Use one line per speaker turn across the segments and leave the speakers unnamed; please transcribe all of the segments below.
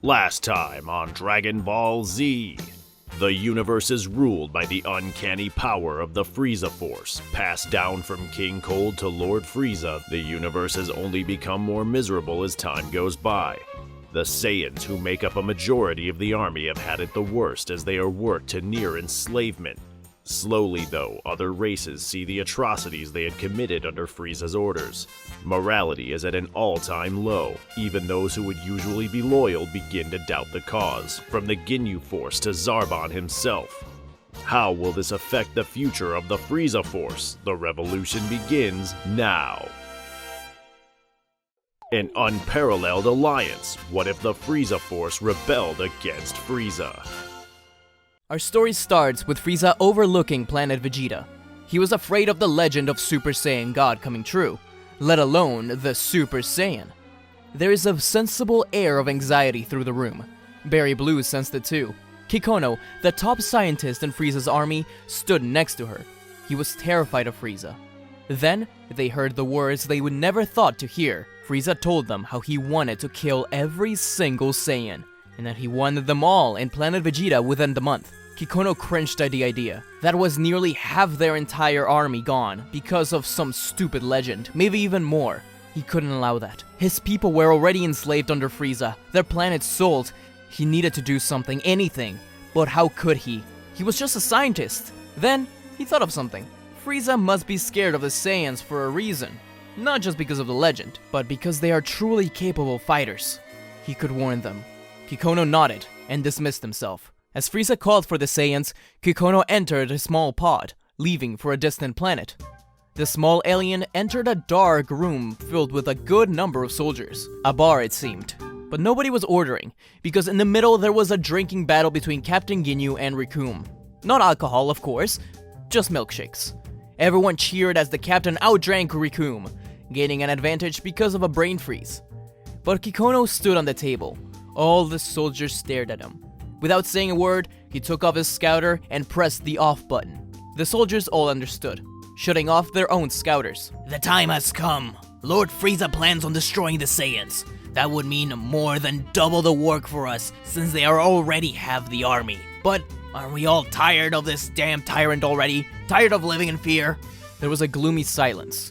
Last time on Dragon Ball Z. The universe is ruled by the uncanny power of the Frieza Force. Passed down from King Cold to Lord Frieza, the universe has only become more miserable as time goes by. The Saiyans, who make up a majority of the army, have had it the worst as they are worked to near enslavement. Slowly, though, other races see the atrocities they had committed under Frieza's orders. Morality is at an all-time low. Even those who would usually be loyal begin to doubt the cause, from the Ginyu Force to Zarbon himself. How will this affect the future of the Frieza Force? The revolution begins now. An unparalleled alliance. What if the Frieza Force rebelled against Frieza?
Our story starts with Frieza overlooking planet Vegeta. He was afraid of the legend of Super Saiyan God coming true, let alone the Super Saiyan. There is a sensible air of anxiety through the room. Berry Blue sensed it too. Kikono, the top scientist in Frieza's army, stood next to her. He was terrified of Frieza. Then, they heard the words they would never thought to hear. Frieza told them how he wanted to kill every single Saiyan, and that he wanted them all in Planet Vegeta within the month. Kikono cringed at the idea. That was nearly half their entire army gone because of some stupid legend, maybe even more. He couldn't allow that. His people were already enslaved under Frieza, their planet sold. He needed to do something, anything. But how could he? He was just a scientist. Then, he thought of something. Frieza must be scared of the Saiyans for a reason. Not just because of the legend, but because they are truly capable fighters. He could warn them. Kikono nodded and dismissed himself. As Frieza called for the Saiyans, Kikono entered a small pod, leaving for a distant planet. The small alien entered a dark room filled with a good number of soldiers. A bar, it seemed. But nobody was ordering, because in the middle there was a drinking battle between Captain Ginyu and Recoome. Not alcohol, of course, just milkshakes. Everyone cheered as the captain outdrank Recoome, gaining an advantage because of a brain freeze. But Kikono stood on the table. All the soldiers stared at him. Without saying a word, he took off his scouter and pressed the off button. The soldiers all understood, shutting off their own scouters.
The time has come. Lord Frieza plans on destroying the Saiyans. That would mean more than double the work for us, since they are already half the army. But aren't we all tired of this damn tyrant already? Tired of living in fear?
There was a gloomy silence.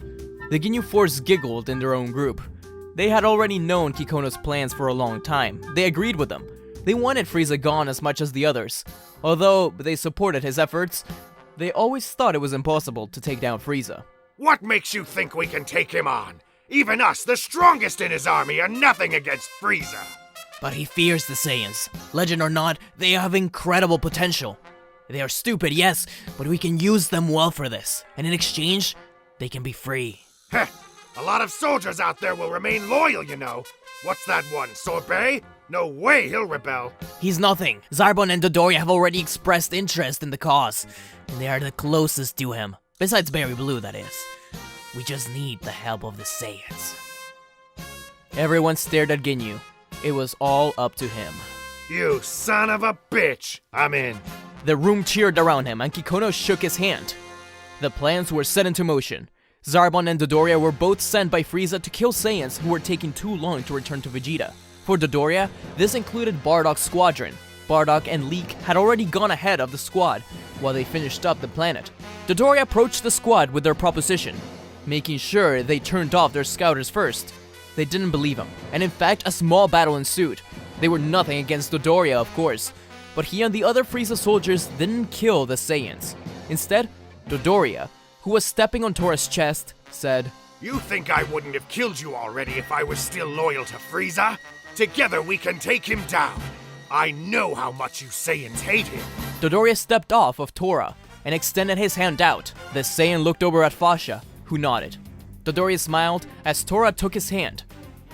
The Ginyu Force giggled in their own group. They had already known Kikono's plans for a long time. They agreed with them. They wanted Frieza gone as much as the others. Although they supported his efforts, they always thought it was impossible to take down Frieza.
What makes you think we can take him on? Even us, the strongest in his army, are nothing against Frieza.
But he fears the Saiyans. Legend or not, they have incredible potential. They are stupid, yes, but we can use them well for this. And in exchange, they can be free.
Heh, a lot of soldiers out there will remain loyal, you know. What's that one, Sorbet? No way he'll rebel.
He's nothing. Zarbon and Dodoria have already expressed interest in the cause, and they are the closest to him. Besides Berry Blue, that is. We just need the help of the Saiyans.
Everyone stared at Ginyu. It was all up to him.
You son of a bitch! I'm in.
The room cheered around him, and Kikono shook his hand. The plans were set into motion. Zarbon and Dodoria were both sent by Frieza to kill Saiyans who were taking too long to return to Vegeta. For Dodoria, this included Bardock's squadron. Bardock and Leek had already gone ahead of the squad while they finished up the planet. Dodoria approached the squad with their proposition, making sure they turned off their scouters first. They didn't believe him, and in fact a small battle ensued. They were nothing against Dodoria, of course, but he and the other Frieza soldiers didn't kill the Saiyans. Instead, Dodoria, who was stepping on Tora's chest, said,
You think I wouldn't have killed you already if I was still loyal to Frieza? Together we can take him down. I know how much you Saiyans hate him.
Dodoria stepped off of Tora and extended his hand out. The Saiyan looked over at Fasha, who nodded. Dodoria smiled as Tora took his hand.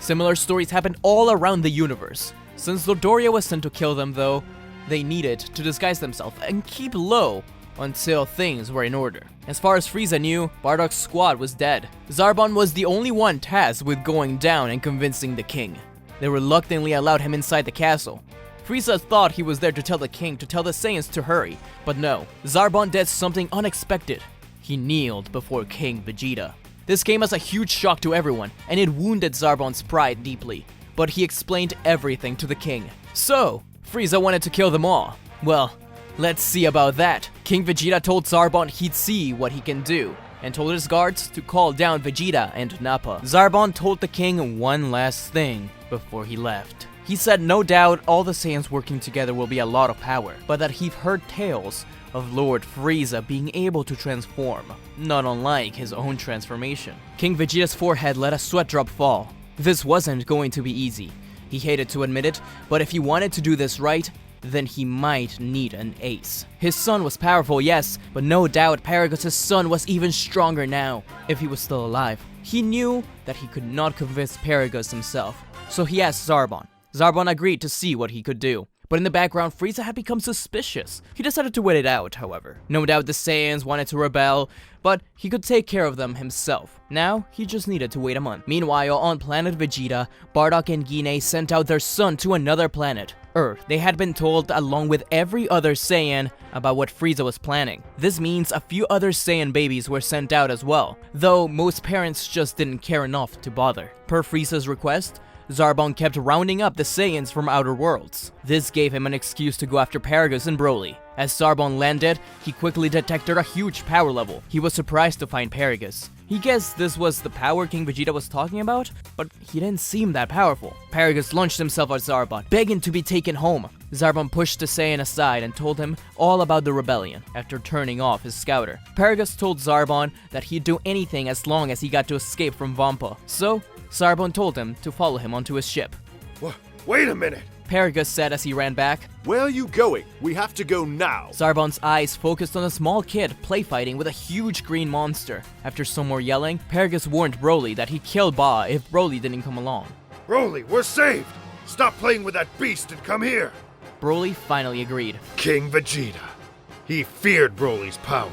Similar stories happened all around the universe. Since Dodoria was sent to kill them, though, they needed to disguise themselves and keep low until things were in order. As far as Frieza knew, Bardock's squad was dead. Zarbon was the only one tasked with going down and convincing the king. They reluctantly allowed him inside the castle. Frieza thought he was there to tell the king to tell the Saiyans to hurry, but no, Zarbon did something unexpected. He kneeled before King Vegeta. This came as a huge shock to everyone, and it wounded Zarbon's pride deeply. but he explained everything to the king. So, Frieza wanted to kill them all. Well, let's see about that. King Vegeta told Zarbon he'd see what he can do, and told his guards to call down Vegeta and Nappa. Zarbon told the king one last thing before he left. He said no doubt all the Saiyans working together will be a lot of power, but that he'd heard tales of Lord Frieza being able to transform, not unlike his own transformation. King Vegeta's forehead let a sweat drop fall. This wasn't going to be easy. He hated to admit it, but if he wanted to do this right, then he might need an ace. His son was powerful, yes, but no doubt Paragus' son was even stronger now, if he was still alive. He knew that he could not convince Paragus himself, so he asked Zarbon. Zarbon agreed to see what he could do. But in the background, Frieza had become suspicious. He decided to wait it out, however. No doubt the Saiyans wanted to rebel, but he could take care of them himself. Now, he just needed to wait a month. Meanwhile, on planet Vegeta, Bardock and Guinea sent out their son to another planet, Earth. They had been told, along with every other Saiyan, about what Frieza was planning. This means a few other Saiyan babies were sent out as well, though most parents just didn't care enough to bother. Per Frieza's request, Zarbon kept rounding up the Saiyans from outer worlds. This gave him an excuse to go after Paragus and Broly. As Zarbon landed, he quickly detected a huge power level. He was surprised to find Paragus. He guessed this was the power King Vegeta was talking about, but he didn't seem that powerful. Paragus launched himself at Zarbon, begging to be taken home. Zarbon pushed the Saiyan aside and told him all about the rebellion, after turning off his scouter. Paragus told Zarbon that he'd do anything as long as he got to escape from Vampa. So, Zarbon told him to follow him onto his ship.
Wait a minute!
Paragus said as he ran back.
Where are you going? We have to go now.
Zarbon's eyes focused on a small kid play fighting with a huge green monster. After some more yelling, Paragus warned Broly that he'd kill Ba if Broly didn't come along.
Broly, we're saved! Stop playing with that beast and come here!
Broly finally agreed.
King Vegeta. He feared Broly's power.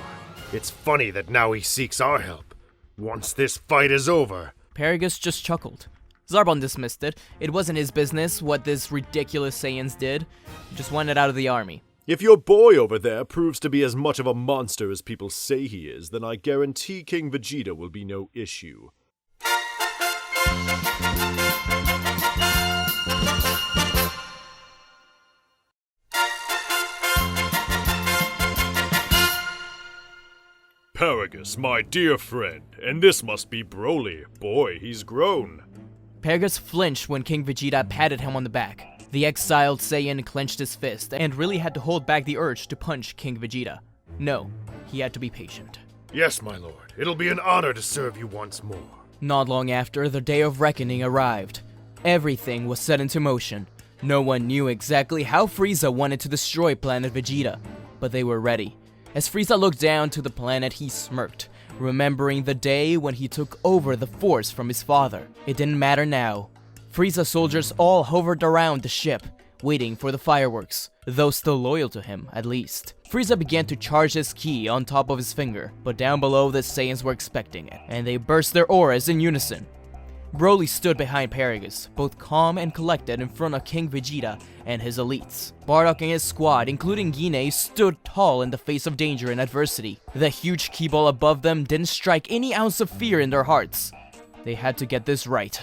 It's funny that now he seeks our help. Once this fight is over...
Paragus just chuckled. Zarbon dismissed it. It wasn't his business what this ridiculous Saiyans did. He just wanted out of the army.
If your boy over there proves to be as much of a monster as people say he is, then I guarantee King Vegeta will be no issue. Paragus, my dear friend, and this must be Broly. Boy, he's grown.
Paragus flinched when King Vegeta patted him on the back. The exiled Saiyan clenched his fist and really had to hold back the urge to punch King Vegeta. No, he had to be patient.
Yes, my lord. It'll be an honor to serve you once more.
Not long after, the day of reckoning arrived. Everything was set into motion. No one knew exactly how Frieza wanted to destroy planet Vegeta, but they were ready. As Frieza looked down to the planet, he smirked, remembering the day when he took over the Force from his father. It didn't matter now. Frieza's soldiers all hovered around the ship, waiting for the fireworks, though still loyal to him, at least. Frieza began to charge his ki on top of his finger, but down below the Saiyans were expecting it, and they burst their auras in unison. Broly stood behind Paragus, both calm and collected in front of King Vegeta and his elites. Bardock and his squad, including Guinea, stood tall in the face of danger and adversity. The huge ki ball above them didn't strike any ounce of fear in their hearts. They had to get this right.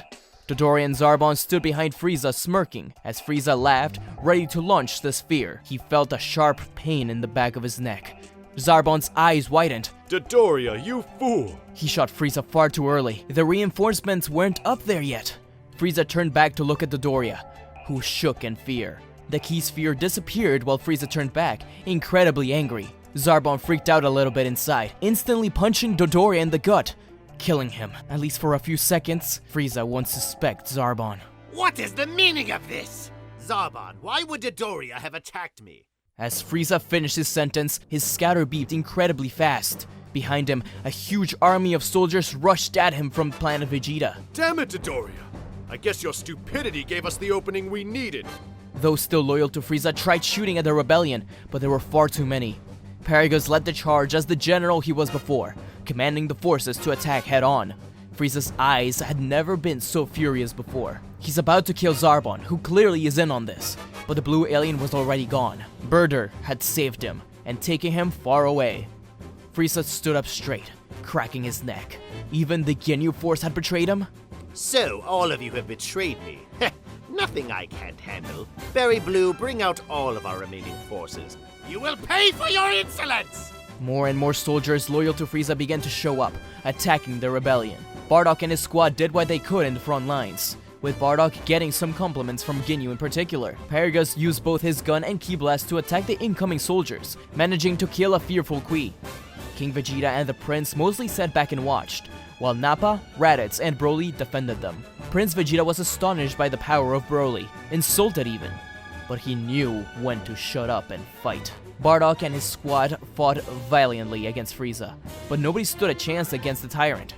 Dodoria and Zarbon stood behind Frieza, smirking, as Frieza laughed, ready to launch the sphere. He felt a sharp pain in the back of his neck. Zarbon's eyes widened.
Dodoria, you fool!
He shot Frieza far too early. The reinforcements weren't up there yet. Frieza turned back to look at Dodoria, who shook in fear. The ki sphere disappeared while Frieza turned back, incredibly angry. Zarbon freaked out a little bit inside, instantly punching Dodoria in the gut, killing him. At least for a few seconds, Frieza won't suspect Zarbon.
What is the meaning of this? Zarbon, why would Dodoria have attacked me?
As Frieza finished his sentence, his scouter beeped incredibly fast. Behind him, a huge army of soldiers rushed at him from planet Vegeta.
Damn it, Dodoria! I guess your stupidity gave us the opening we needed.
Those still loyal to Frieza tried shooting at the rebellion, but there were far too many. Paragus led the charge as the general he was before, commanding the forces to attack head-on. Frieza's eyes had never been so furious before. He's about to kill Zarbon, who clearly is in on this, but the blue alien was already gone. Birder had saved him, and taken him far away. Frieza stood up straight, cracking his neck. Even the Ginyu Force had betrayed him?
So, all of you have betrayed me. Nothing I can't handle. Berry Blue, bring out all of our remaining forces. You will pay for your insolence!
More and more soldiers loyal to Frieza began to show up, attacking the rebellion. Bardock and his squad did what they could in the front lines, with Bardock getting some compliments from Ginyu in particular. Paragus used both his gun and Ki Blast to attack the incoming soldiers, managing to kill a fearful Qui. King Vegeta and the Prince mostly sat back and watched, while Nappa, Raditz, and Broly defended them. Prince Vegeta was astonished by the power of Broly, insulted even, but he knew when to shut up and fight. Bardock and his squad fought valiantly against Frieza, but nobody stood a chance against the tyrant.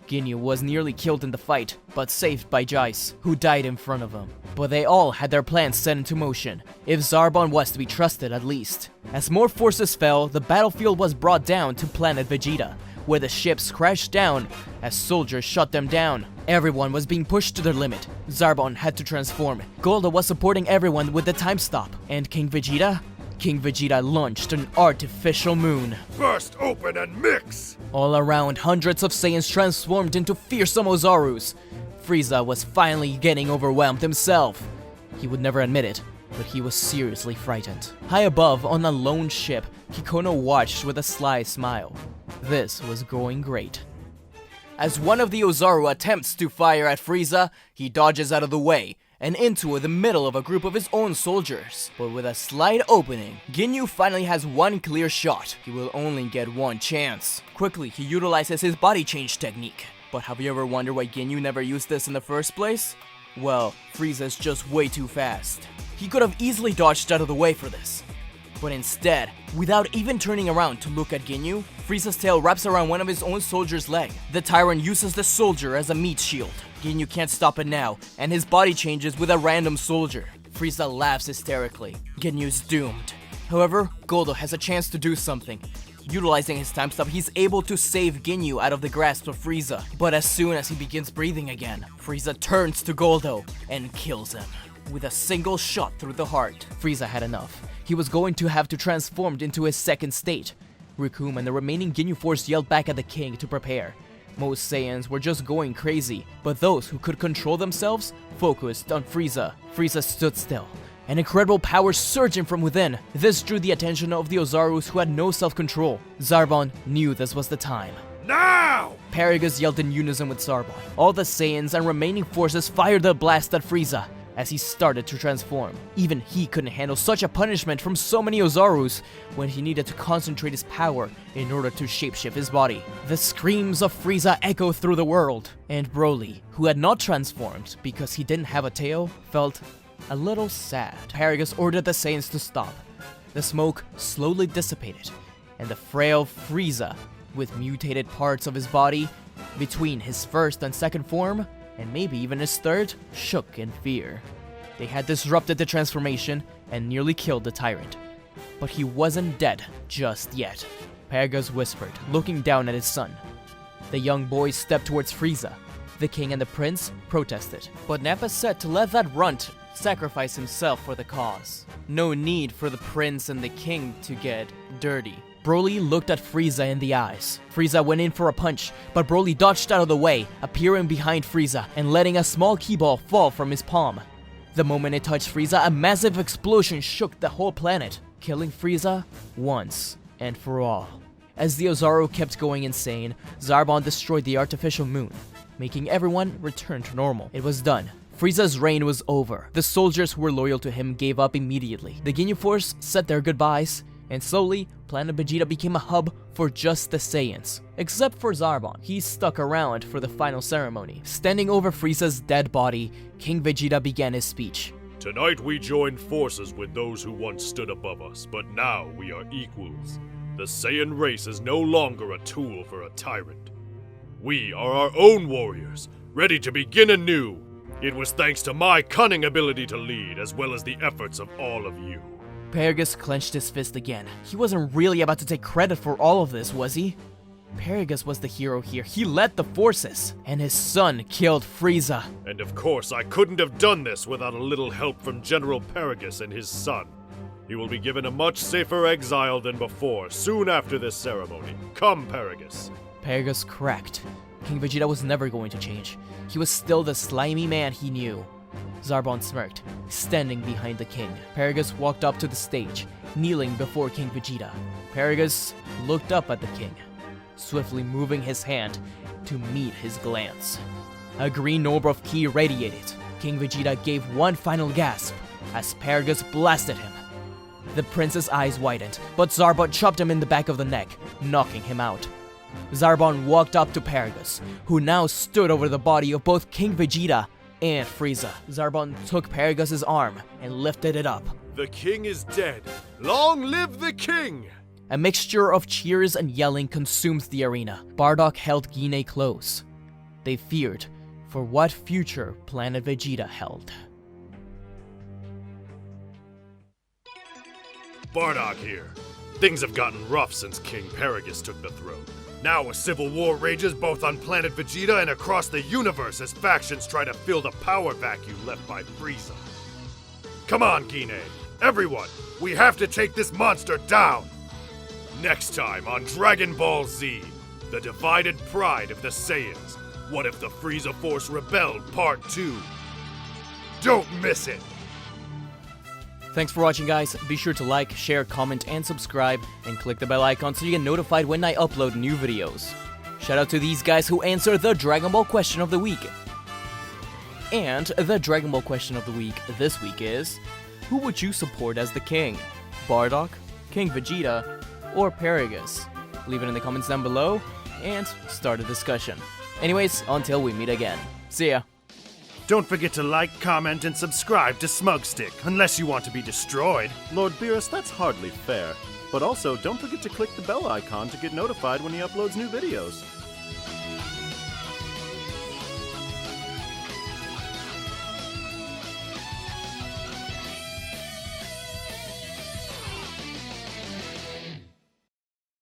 Ginyu was nearly killed in the fight, but saved by Jeice, who died in front of him. But they all had their plans set into motion, if Zarbon was to be trusted at least. As more forces fell, the battlefield was brought down to planet Vegeta, where the ships crashed down as soldiers shot them down. Everyone was being pushed to their limit. Zarbon had to transform. Goldo was supporting everyone with the time stop. And King Vegeta? King Vegeta launched an artificial moon.
Burst open and mix!
All around, hundreds of Saiyans transformed into fearsome Ozarus. Frieza was finally getting overwhelmed himself. He would never admit it, but he was seriously frightened. High above, on a lone ship, Kikono watched with a sly smile. This was going great. As one of the Ozaru attempts to fire at Frieza, he dodges out of the way and into the middle of a group of his own soldiers. But with a slight opening, Ginyu finally has one clear shot. He will only get one chance. Quickly, he utilizes his body change technique. But have you ever wondered why Ginyu never used this in the first place? Well, Frieza's just way too fast. He could have easily dodged out of the way for this. But instead, without even turning around to look at Ginyu, Frieza's tail wraps around one of his own soldier's leg. The tyrant uses the soldier as a meat shield. Ginyu can't stop it now, and his body changes with a random soldier. Frieza laughs hysterically. Ginyu's doomed. However, Goldo has a chance to do something. Utilizing his time stop, he's able to save Ginyu out of the grasp of Frieza. But as soon as he begins breathing again, Frieza turns to Goldo and kills him with a single shot through the heart. Frieza had enough. He was going to have to transform into his second state. Rikum and the remaining Ginyu force yelled back at the king to prepare. Most Saiyans were just going crazy, but those who could control themselves focused on Frieza. Frieza stood still, an incredible power surging from within. This drew the attention of the Ozarus who had no self-control. Zarbon knew this was the time.
Now!
Paragus yelled in unison with Zarbon. All the Saiyans and remaining forces fired their blast at Frieza as he started to transform. Even he couldn't handle such a punishment from so many Ozarus when he needed to concentrate his power in order to shapeshift his body. The screams of Frieza echoed through the world, and Broly, who had not transformed because he didn't have a tail, felt a little sad. Paragus ordered the Saiyans to stop. The smoke slowly dissipated, and the frail Frieza, with mutated parts of his body between his first and second form, and maybe even his third, shook in fear. They had disrupted the transformation and nearly killed the tyrant. But he wasn't dead just yet. Paragus whispered, looking down at his son. The young boy stepped towards Frieza. The king and the prince protested, but Nappa said to let that runt sacrifice himself for the cause. No need for the prince and the king to get dirty. Broly looked at Frieza in the eyes. Frieza went in for a punch, but Broly dodged out of the way, appearing behind Frieza and letting a small ki ball fall from his palm. The moment it touched Frieza, a massive explosion shook the whole planet, killing Frieza once and for all. As the Ozaru kept going insane, Zarbon destroyed the artificial moon, making everyone return to normal. It was done. Frieza's reign was over. The soldiers who were loyal to him gave up immediately. The Ginyu Force said their goodbyes, and slowly, Planet Vegeta became a hub for just the Saiyans. Except for Zarbon, he stuck around for the final ceremony. Standing over Frieza's dead body, King Vegeta began his speech.
Tonight we joined forces with those who once stood above us, but now we are equals. The Saiyan race is no longer a tool for a tyrant. We are our own warriors, ready to begin anew. It was thanks to my cunning ability to lead, as well as the efforts of all of you.
Paragus clenched his fist again. He wasn't really about to take credit for all of this, was he? Paragus was the hero here. He led the forces, and his son killed Frieza.
And of course, I couldn't have done this without a little help from General Paragus and his son. He will be given a much safer exile than before, soon after this ceremony. Come, Paragus.
Paragus cracked. King Vegeta was never going to change. He was still the slimy man he knew. Zarbon smirked, standing behind the king. Paragus walked up to the stage, kneeling before King Vegeta. Paragus looked up at the king, swiftly moving his hand to meet his glance. A green orb of ki radiated. King Vegeta gave one final gasp as Paragus blasted him. The prince's eyes widened, but Zarbon chopped him in the back of the neck, knocking him out. Zarbon walked up to Paragus, who now stood over the body of both King Vegeta and Frieza. Zarbon took Paragus' arm and lifted it up.
The king is dead. Long live the king!
A mixture of cheers and yelling consumed the arena. Bardock held Gine close. They feared for what future Planet Vegeta held.
Bardock here. Things have gotten rough since King Paragus took the throne. Now a civil war rages both on planet Vegeta and across the universe as factions try to fill the power vacuum left by Frieza. Come on, Gine. Everyone, we have to take this monster down! Next time on Dragon Ball Z, the divided pride of the Saiyans. What if the Frieza Force rebelled Part 2? Don't miss it!
Thanks for watching, guys. Be sure to like, share, comment, and subscribe, and click the bell icon so you get notified when I upload new videos. Shout out to these guys who answered the Dragon Ball question of the week. And the Dragon Ball question of the week this week is, who would you support as the king? Bardock, King Vegeta, or Paragus? Leave it in the comments down below, and start a discussion. Anyways, until we meet again. See ya!
Don't forget to like, comment, and subscribe to SmugStick, unless you want to be destroyed.
Lord Beerus, that's hardly fair. But also, don't forget to click the bell icon to get notified when he uploads new videos.